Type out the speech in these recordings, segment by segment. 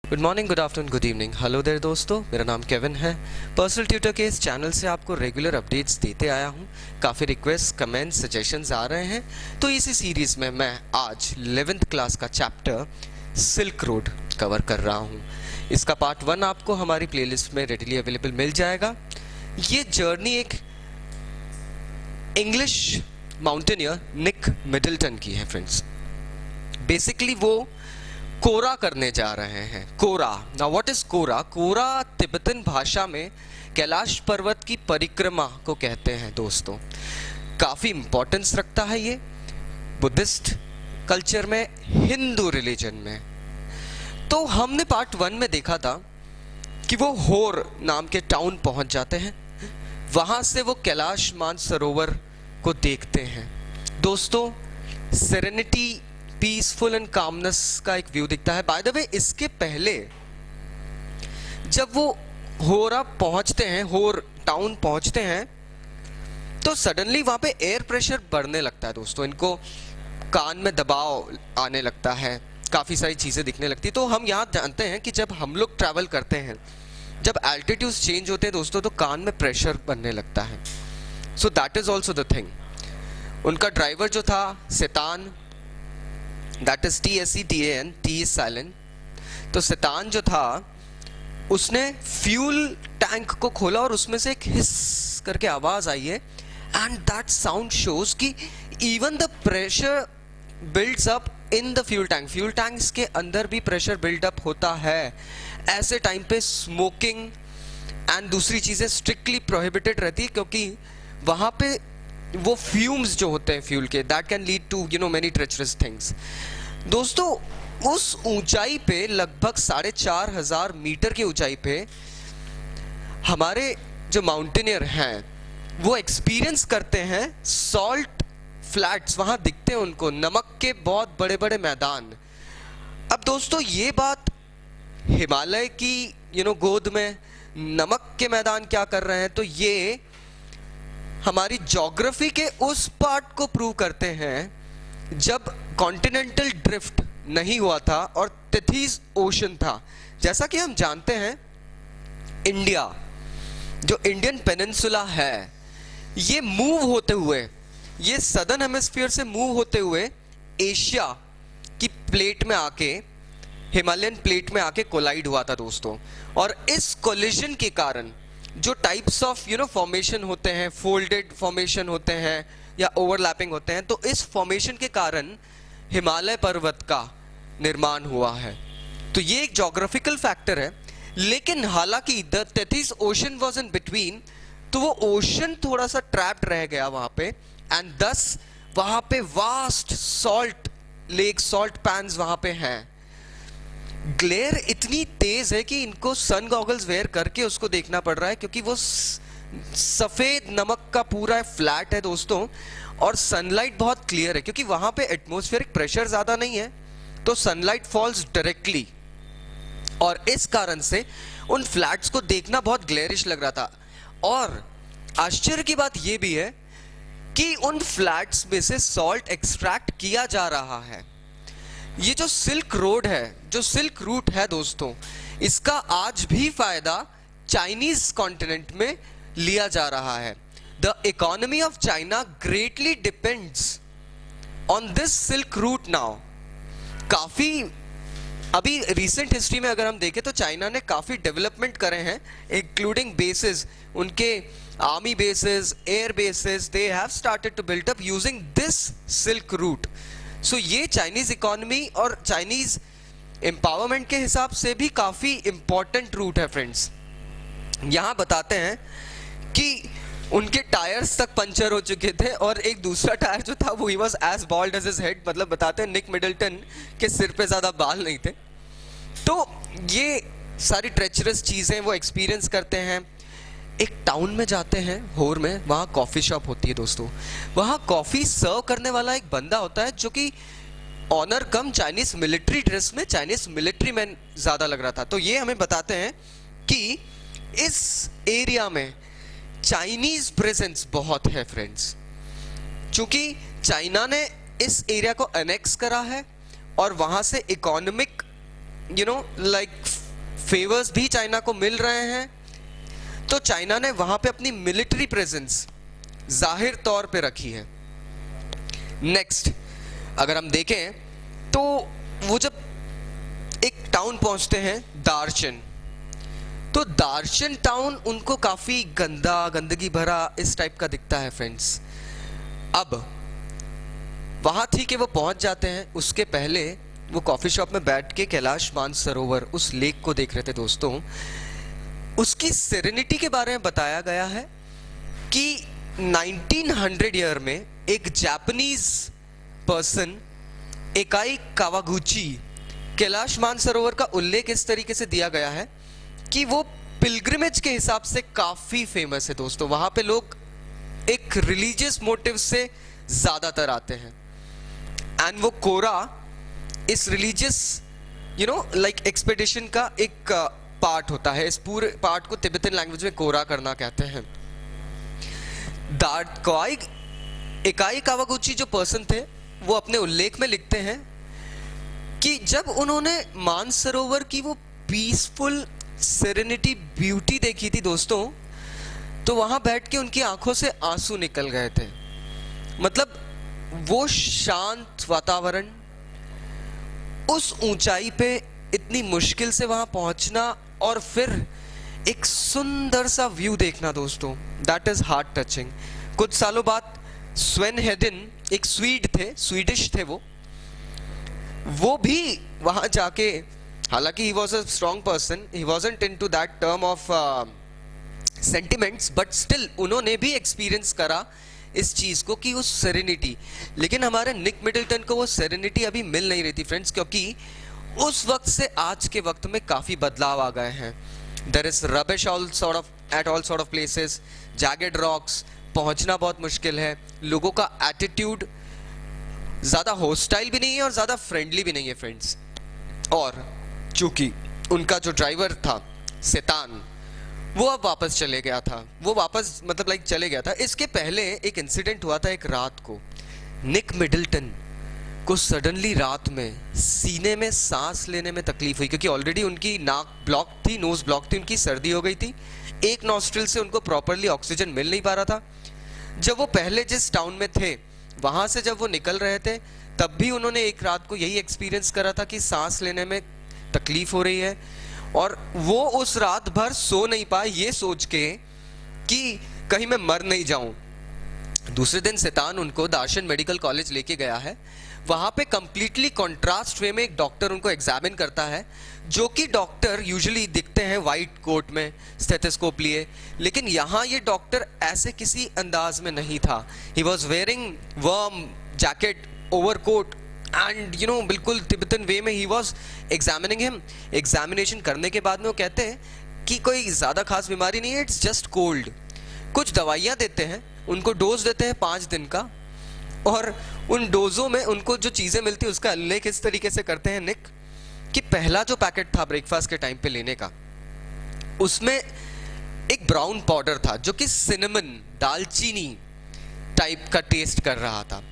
Good morning, good afternoon, good evening, hello there दोस्तों। मेरा नाम केविन है। पर्सनल ट्यूटर के इस चैनल से आपको रेगुलर अपडेट्स देते आया हूँ। काफ़ी रिक्वेस्ट, कमेंट्स, सजेशंस आ रहे हैं, तो इसी सीरीज़ में मैं आज 11th क्लास का चैप्टर सिल्क रोड कवर कर रहा हूँ। इसका पार्ट 1 आपको हमारी प्लेलिस्ट में रेडिली अवेलेबल मिल जाएगा। ये जर्नी एक इंग्लिश माउंटेनियर निक मिडल्टन की है फ्रेंड्स। बेसिकली वो कोरा करने जा रहे हैं। Kora, now what is kora? Kora Tibetan भाषा में कैलाश पर्वत की परिक्रमा को कहते हैं दोस्तों। काफ़ी इंपॉर्टेंस रखता है ये बुद्धिस्ट कल्चर में, हिंदू रिलीजन में। तो हमने पार्ट 1 में देखा था कि वो होर नाम के टाउन पहुंच जाते हैं, वहां से वो कैलाश मानसरोवर को देखते हैं दोस्तों। सेरेनिटी, पीसफुल एंड कामनेस का एक व्यू दिखता है। बाय द वे, इसके पहले जब वो होरा पहुंचते हैं, होर टाउन पहुंचते हैं, तो सडनली वहां पे एयर प्रेशर बढ़ने लगता है दोस्तों। इनको कान में दबाव आने लगता है, काफ़ी सारी चीज़ें दिखने लगती है। तो हम यहाँ जानते हैं कि जब हम लोग ट्रैवल करते हैं, जब एल्टीट्यूड्स चेंज होते हैं दोस्तों, तो कान में प्रेशर बनने लगता है। So that is also the thing. उनका ड्राइवर जो था Tsetan, that is TSETAN, T is silent. तो सेतान जो था उसने फ्यूल टैंक को खोला और उसमें से एक हिस करके आवाज आई है, एंड दैट साउंड शोज कि even the pressure builds up in the fuel tank. Fuel tanks के अंदर भी प्रेशर बिल्डअप होता है। ऐसे टाइम पे स्मोकिंग एंड दूसरी चीजें स्ट्रिक्टली प्रोहिबिटेड रहती है, क्योंकि वहां पे वो फ्यूम्स जो होते हैं फ्यूल के, that can lead to many treacherous things. दोस्तों, उस ऊंचाई पे लगभग 4,500 मीटर की ऊंचाई पे हमारे जो माउंटेनियर हैं वो एक्सपीरियंस करते हैं सॉल्ट फ्लैट्स। वहां दिखते हैं उनको नमक के बहुत बड़े बड़े मैदान। अब दोस्तों, ये बात हिमालय की गोद में नमक के मैदान क्या कर रहे हैं, तो ये हमारी ज्योग्राफी के उस पार्ट को प्रूव करते हैं जब कॉन्टिनेंटल ड्रिफ्ट नहीं हुआ था और टेथीज ओशन था। जैसा कि हम जानते हैं, इंडिया जो इंडियन पेनिनसुला है, ये मूव होते हुए, ये सदर्न हेमिस्फीयर से मूव होते हुए एशिया की प्लेट में आके, हिमालयन प्लेट में आके कोलाइड हुआ था दोस्तों। और इस कोलिजन के कारण जो टाइप्स ऑफ फॉर्मेशन होते हैं, फोल्डेड फॉर्मेशन होते हैं या ओवरलैपिंग होते हैं, तो इस फॉर्मेशन के कारण हिमालय पर्वत का निर्माण हुआ है। तो ये एक ज्योग्राफिकल फैक्टर है। लेकिन हालांकि the Tethys ocean was in between, तो वो ओशन थोड़ा सा ट्रैप्ड रह गया वहां पे, एंड दस वहां पे vast salt lake, salt pans वहां पे हैं। ग्लेयर इतनी तेज है कि इनको सन गॉगल्स वेयर करके उसको देखना पड़ रहा है, क्योंकि वो सफेद नमक का पूरा फ्लैट है दोस्तों, और सनलाइट बहुत क्लियर है, क्योंकि वहां पे एटमॉस्फेरिक प्रेशर ज्यादा नहीं है, तो सनलाइट फॉल्स डायरेक्टली, और इस कारण से उन फ्लैट्स को देखना बहुत ग्लेरिश लग रहा था। और आश्चर्य की बात यह भी है कि उन फ्लैट्स में से सॉल्ट एक्सट्रैक्ट किया जा रहा है। ये जो सिल्क रोड है, जो सिल्क रूट है दोस्तों, इसका आज भी फायदा चाइनीज कॉन्टिनेंट में लिया जा रहा है। The economy of China greatly depends on this silk root now. काफी अभी रिसेंट हिस्ट्री में अगर हम देखें तो चाइना ने काफी डेवलपमेंट करे हैं, इंक्लूडिंग बेसिस, उनके army bases, air bases, they have started to build up using this silk route. So ये चाइनीज इकोनॉमी और चाइनीज एम्पावरमेंट के हिसाब से भी काफी इंपॉर्टेंट रूट है फ्रेंड्स। यहां बताते हैं कि उनके टायर्स तक पंचर हो चुके थे, और एक दूसरा टायर जो था वो ही was as bald as his head. मतलब बताते हैं निक मिडल्टन के सिर पे ज्यादा बाल नहीं थे। तो ये सारी ट्रेचरस चीजें वो एक्सपीरियंस करते हैं। एक टाउन में जाते हैं, होर में, वहाँ कॉफ़ी शॉप होती है दोस्तों। वहाँ कॉफ़ी सर्व करने वाला एक बंदा होता है जो कि ऑनर कम चाइनीज मिलिट्री ड्रेस में, चाइनीज मिलिट्री मैन ज़्यादा लग रहा था। तो ये हमें बताते हैं कि इस एरिया में चाइनीज प्रेजेंस बहुत है फ्रेंड्स, चूँकि चाइना ने इस एरिया को एनेक्स करा है और वहाँ से इकोनॉमिक लाइक फेवर्स भी चाइना को मिल रहे हैं, तो चाइना ने वहां पे अपनी मिलिट्री प्रेजेंस जाहिर तौर पे रखी है। नेक्स्ट अगर हम देखें तो वो जब एक टाउन पहुंचते हैं दार्शन, तो दार्शन टाउन उनको काफी गंदगी भरा इस टाइप का दिखता है फ्रेंड्स। अब वहां थी कि वो पहुंच जाते हैं, उसके पहले वो कॉफी शॉप में बैठ के कैलाश मानसरोवर उस लेक को देख रहे थे दोस्तों। उसकी सेरेनिटी के बारे में बताया गया है कि 1900 ईयर में एक Japanese person Ekai Kawaguchi, Kailash Mansarovar का उल्लेख इस तरीके से दिया गया है कि वो पिलग्रिमेज के हिसाब से काफी फेमस है दोस्तों। वहां पे लोग एक रिलीजियस मोटिव से ज्यादातर आते हैं, एंड वो कोरा इस रिलीजियस लाइक एक्सपेडिशन का एक पार्ट होता है। इस पूरे पार्ट को तिब्बतन लैंग्वेज में कोरा करना कहते हैं। एकाई कावागुची जो पर्सन थे वो अपने उल्लेख में लिखते हैं कि जब उन्होंने मानसरोवर की वो पीसफुल सेरेनिटी ब्यूटी देखी थी दोस्तों, तो वहां बैठ के उनकी आंखों से आंसू निकल गए थे। मतलब वो शांत वातावरण, उस ऊंचाई पे इतनी मुश्किल से वहां पहुंचना और फिर एक सुंदर सा व्यू देखना दोस्तों, दैट इज हार्ट टचिंग। कुछ सालों बाद स्वेन हेडन एक स्वीडिश थे, वो भी वहां जाके, हालांकि he was a strong person, he wasn't into that term of sentiments, but still उन्होंने भी एक्सपीरियंस करा इस चीज को कि उस सेरेनिटी। लेकिन हमारे निक मिडलटन को वो सेरेनिटी अभी मिल नहीं रही थी फ्रेंड्स, क्योंकि उस वक्त से आज के वक्त में काफी बदलाव आ गए हैं। There is rubbish all sort of at all sort of places, jagged rocks, पहुंचना बहुत मुश्किल है, लोगों का एटीट्यूड ज्यादा होस्टाइल भी नहीं है और ज्यादा फ्रेंडली भी नहीं है फ्रेंड्स। और चूंकि उनका जो ड्राइवर था सेतान, वो अब वापस चले गया था, वो वापस मतलब लाइक चले गया था। इसके पहले एक इंसिडेंट हुआ था एक रात को, निक मिडलटन को सडनली रात में सीने में सांस लेने में तकलीफ हुई, क्योंकि ऑलरेडी उनकी नाक ब्लॉक थी, नोज ब्लॉक थी, उनकी सर्दी हो गई थी, एक नॉस्ट्रिल से उनको प्रॉपरली ऑक्सीजन मिल नहीं पा रहा था। जब वो पहले जिस टाउन में थे वहां से जब वो निकल रहे थे, तब भी उन्होंने एक रात को यही एक्सपीरियंस करा था कि सांस लेने में तकलीफ हो रही है, और वो उस रात भर सो नहीं पाए ये सोच के कि कहीं मैं मर नहीं जाऊं। दूसरे दिन सेतान उनको दार्शन मेडिकल कॉलेज लेके गया है। वहां पे कंप्लीटली कॉन्ट्रास्ट वे में एक डॉक्टर उनको एग्जामिन करता है, जो कि डॉक्टर यूजुअली दिखते हैं वाइट कोट में स्टेथोस्कोप लिए, लेकिन यहाँ ये डॉक्टर ऐसे किसी अंदाज में नहीं था। He was wearing warm jacket, overcoat, and बिल्कुल तिब्बतन वे में he was examining him. Examination करने के बाद में वो कहते हैं कि कोई ज़्यादा खास बीमारी नहीं है, इट्स जस्ट कोल्ड। कुछ दवाइयाँ देते हैं, उनको डोज देते हैं 5 दिन का, और उन डोजों में उनको जो चीज़ें मिलती है उसका उल्लेख इस तरीके से करते हैं निक कि पहला जो पैकेट था ब्रेकफास्ट के टाइम पे लेने का, उसमें एक ब्राउन पाउडर था जो कि सिनेमन, दालचीनी टाइप का टेस्ट कर रहा था।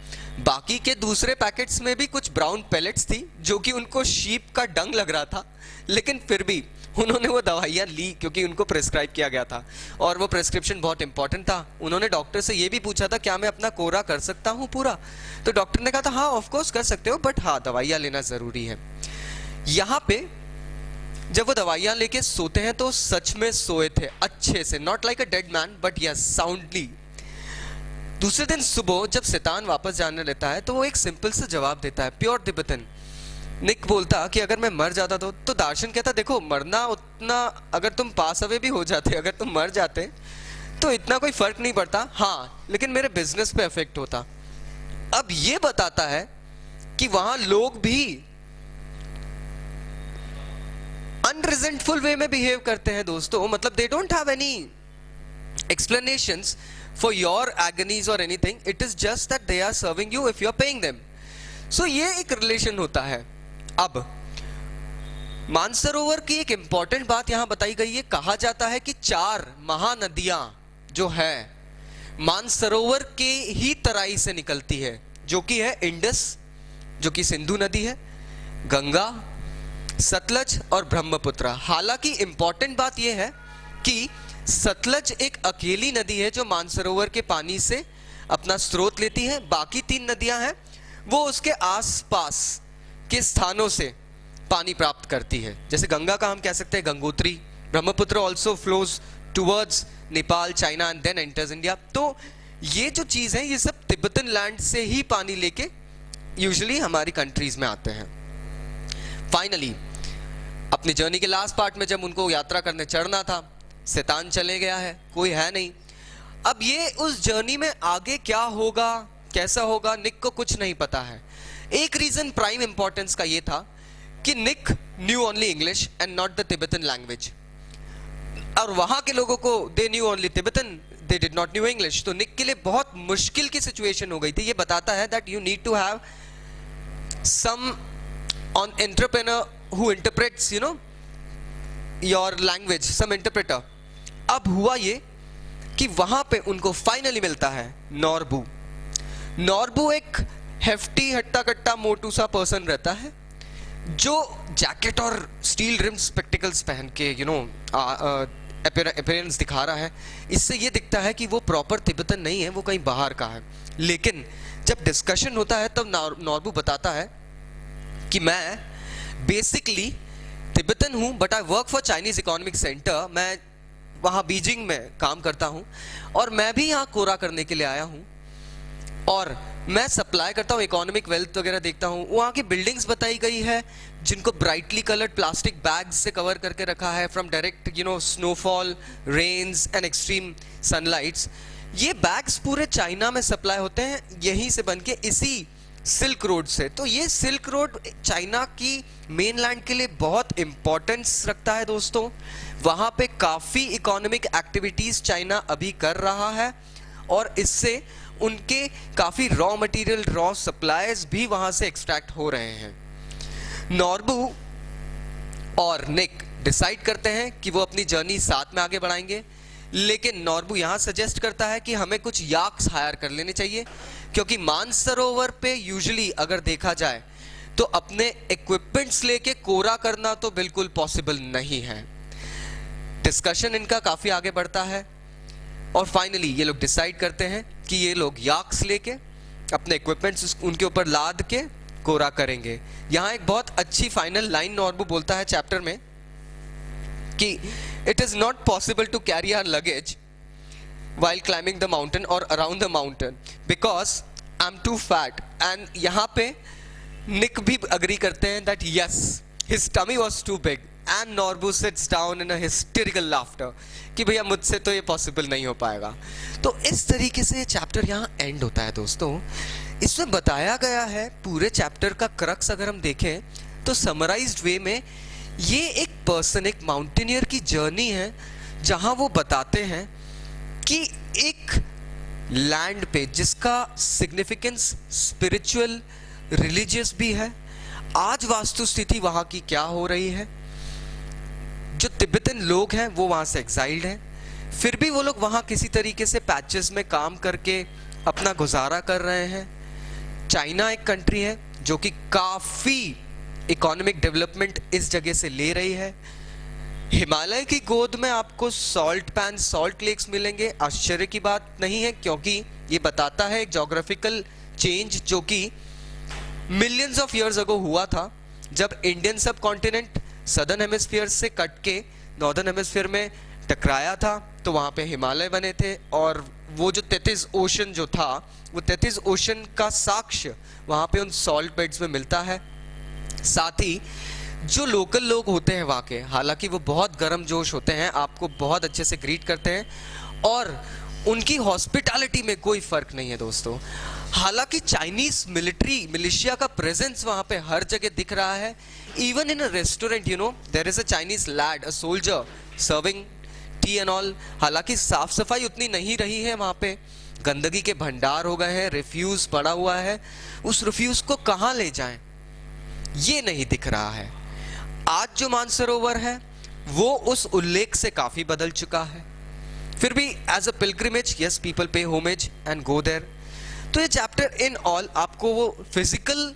बाकी के दूसरे पैकेट्स में भी कुछ ब्राउन पेलेट्स थी जो कि उनको शीप का डंग लग रहा था, लेकिन फिर भी उन्होंने वो दवाइयाँ ली क्योंकि उनको प्रिस्क्राइब किया गया था, और वो प्रिस्क्रिप्शन बहुत इंपॉर्टेंट था। उन्होंने डॉक्टर से ये भी पूछा था क्या मैं अपना कोरा कर सकता हूँ पूरा, तो डॉक्टर ने कहा था हाँ ऑफ कोर्स कर सकते हो, बट हाँ दवाइयाँ लेना ज़रूरी है। यहाँ पे जब वो दवाइयाँ लेके सोते हैं तो सच में सोए थे अच्छे से, not like a dead man but yes soundly. दूसरे दिन सुबह जब सेतान वापस जाने लेता है तो वो एक सिंपल सा जवाब देता है, प्योर तिब्बतन। निक बोलता कि अगर मैं मर जाता तो दार्शन कहता देखो मरना उतना, अगर तुम पास अवे भी हो जाते, अगर तुम मर जाते तो इतना कोई फर्क नहीं पड़ता, हाँ लेकिन मेरे बिजनेस पे इफेक्ट होता। अब ये बताता है कि वहां लोग भी अनरिजेंटफुल वे में बिहेव करते हैं दोस्तों, मतलब they don't have any explanations for your agonies or anything, it is just that they are serving you if you are paying them. So ये एक रिलेशन होता है। अब मानसरोवर की एक इंपॉर्टेंट बात यहां बताई गई है, कहा जाता है कि 4 महानदियां जो है मानसरोवर के ही तराई से निकलती है, जो कि है इंडस, जो कि सिंधु नदी है, गंगा, सतलज और ब्रह्मपुत्र। हालांकि इंपॉर्टेंट बात यह है कि सतलज एक अकेली नदी है जो मानसरोवर के पानी से अपना स्रोत लेती है, बाकी 3 नदियां हैं वो उसके आसपास के स्थानों से पानी प्राप्त करती है। जैसे गंगा का हम कह सकते हैं Gangotri, Brahmaputra also flows towards Nepal, China and then enters India. तो ये जो चीज़ है ये सब तिब्बतन लैंड से ही पानी लेके यूजुअली हमारी कंट्रीज में आते हैं। फाइनली अपनी जर्नी के लास्ट पार्ट में जब उनको यात्रा करने चढ़ना था, शैतान चले गया है, कोई है नहीं। अब ये उस जर्नी में आगे क्या होगा, कैसा होगा, निक को कुछ नहीं पता है। एक रीजन प्राइम इंपॉर्टेंस का ये था कि Nick knew only English and not the Tibetan language, और वहां के लोगों को they knew only Tibetan, they did not knew English. तो निक के लिए बहुत मुश्किल की सिचुएशन हो गई थी। ये बताता है that you need to have some on entrepreneur who interprets you know your language, some interpreter. अब हुआ ये कि वहां पे उनको फाइनली मिलता है नॉर्बू। नॉर्बू एक हेफ्टी हट्टा कट्टा मोटू सा पर्सन रहता है जो जैकेट और स्टील रिम स्पेक्टिकल्स पहन के अपीयरेंस दिखा रहा है। इससे ये दिखता है कि वो प्रॉपर तिब्बतन नहीं है, वो कहीं बाहर का है। लेकिन जब डिस्कशन होता है तब नॉर्बू बताता है कि मैं बेसिकली तिब्बतन हूँ but I work for Chinese economic centre, मैं वहाँ बीजिंग में काम करता हूँ और मैं भी यहाँ कोरा करने के लिए आया हूँ और मैं सप्लाई करता हूँ, इकोनॉमिक वेल्थ वगैरह देखता हूँ। वहाँ की बिल्डिंग्स बताई गई है जिनको ब्राइटली कलर्ड प्लास्टिक बैग्स से कवर करके रखा है from direct snowfall, rains and extreme sunlights. ये बैग्स पूरे चाइना में सप्लाई होते हैं यहीं से बन के, इसी सिल्क रोड से। तो ये सिल्क रोड चाइना की मेनलैंड के लिए बहुत इंपॉर्टेंस रखता है दोस्तों। वहाँ पे काफ़ी इकोनॉमिक एक्टिविटीज़ चाइना अभी कर रहा है और इससे उनके काफ़ी रॉ मटेरियल, रॉ सप्लाईज भी वहाँ से एक्सट्रैक्ट हो रहे हैं। नॉर्बू और निक डिसाइड करते हैं कि वो अपनी जर्नी साथ में आगे बढ़ाएंगे, लेकिन नॉर्बू यहाँ सजेस्ट करता है कि हमें कुछ याक्स हायर कर लेने चाहिए, क्योंकि मानसरोवर पे यूजुअली अगर देखा जाए तो अपने इक्विपमेंट्स लेके कोरा करना तो बिल्कुल पॉसिबल नहीं है। डिस्कशन इनका काफ़ी आगे बढ़ता है और फाइनली ये लोग डिसाइड करते हैं कि ये लोग याक्स लेके अपने इक्विपमेंट्स उनके ऊपर लाद के कोरा करेंगे। यहाँ एक बहुत अच्छी फाइनल लाइन नॉर्बू बोलता है चैप्टर में कि it is not possible to carry our luggage while climbing the mountain or around the mountain because I'm too fat। and यहाँ पे निक भी agree करते हैं that yes his tummy was too big and Norbu sits down in a hysterical laughter कि भैया मुझसे तो ये पॉसिबल नहीं हो पाएगा। तो इस तरीके से ये चैप्टर यहाँ एंड होता है दोस्तों। इसमें बताया गया है पूरे चैप्टर का क्रक्स अगर हम देखें तो समराइज्ड वे में ये एक पर्सन, एक माउंटेनियर की जर्नी है जहाँ वो बताते हैं कि एक लैंड पे जिसका सिग्निफिकेंस स्पिरिचुअल, रिलीजियस भी है, आज वास्तु स्थिति वहाँ की क्या हो रही है। जो तिब्बतन लोग हैं वो वहाँ से एक्साइल्ड हैं, फिर भी वो लोग वहाँ किसी तरीके से पैचेस में काम करके अपना गुजारा कर रहे हैं। चाइना एक कंट्री है जो कि काफ़ी इकोनॉमिक डेवलपमेंट इस जगह से ले रही है। हिमालय की गोद में आपको सॉल्ट पैन, सॉल्ट लेक्स मिलेंगे, आश्चर्य की बात नहीं है, क्योंकि ये बताता है एक जोग्राफिकल चेंज जो कि मिलियंस ऑफ ईयर्स अगो हुआ था जब इंडियन सब कॉन्टिनेंट सदर्न हेमिस्फीयर से कट के नॉर्दर्न हेमिस्फीयर में टकराया था, तो वहाँ पे हिमालय बने थे और वो जो 33 ओशन जो था वो 33 ओशन का साक्ष्य वहाँ पे उन सॉल्ट बेड्स में मिलता है। साथ ही जो लोकल लोग होते हैं वहाँ के, हालांकि वो बहुत गर्मजोश होते हैं, आपको बहुत अच्छे से ग्रीट करते हैं और उनकी हॉस्पिटैलिटी में कोई फ़र्क नहीं है दोस्तों। हालांकि चाइनीज़ मिलिशिया का प्रेजेंस वहाँ पे हर जगह दिख रहा है। Even in a restaurant there is a Chinese lad, a soldier serving tea and all. हालांकि साफ़ सफाई उतनी नहीं रही है वहाँ पे, गंदगी के भंडार हो गए हैं, रिफ्यूज़ पड़ा हुआ है, उस रिफ्यूज़ को कहाँ ले जाएं ये नहीं दिख रहा है। आज जो मानसरोवर है वो उस उल्लेख से काफ़ी बदल चुका है, फिर भी as a pilgrimage yes people pay homage and go there. तो ये चैप्टर इन ऑल आपको वो फिजिकल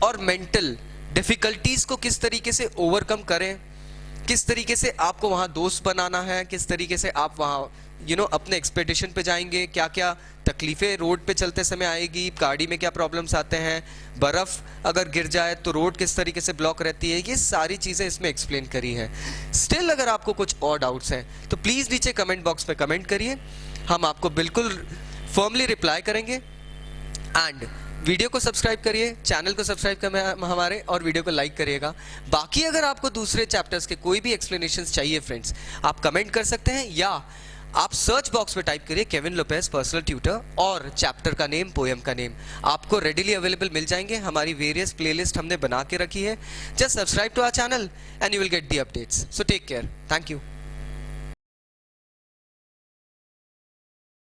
और मेंटल डिफिकल्टीज़ को किस तरीके से ओवरकम करें, किस तरीके से आपको वहाँ दोस्त बनाना है, किस तरीके से आप वहाँ अपने एक्सपेडिशन पे जाएंगे, क्या क्या तकलीफ़ें रोड पे चलते समय आएगी, गाड़ी में क्या प्रॉब्लम्स आते हैं, बर्फ़ अगर गिर जाए तो रोड किस तरीके से ब्लॉक रहती है, ये सारी चीज़ें इसमें एक्सप्लेन करी है। स्टिल अगर आपको कुछ और डाउट्स हैं तो प्लीज़ नीचे कमेंट बॉक्स पे कमेंट करिए, हम आपको बिल्कुल फर्मली रिप्लाई करेंगे। एंड वीडियो को सब्सक्राइब करिए, चैनल को सब्सक्राइब करें हमारे, और वीडियो को लाइक करिएगा। बाकी अगर आपको दूसरे चैप्टर्स के कोई भी एक्सप्लेनेशंस चाहिए फ्रेंड्स, आप कमेंट कर सकते हैं, या आप सर्च बॉक्स में टाइप करिए केविन लोपेज पर्सनल ट्यूटर और चैप्टर का नेम, पोएम का नेम, आपको रेडिली अवेलेबल मिल जाएंगे। हमारी वेरियस प्लेलिस्ट हमने बना के रखी है। Just subscribe to our channel and you will get the updates. So take care, thank you.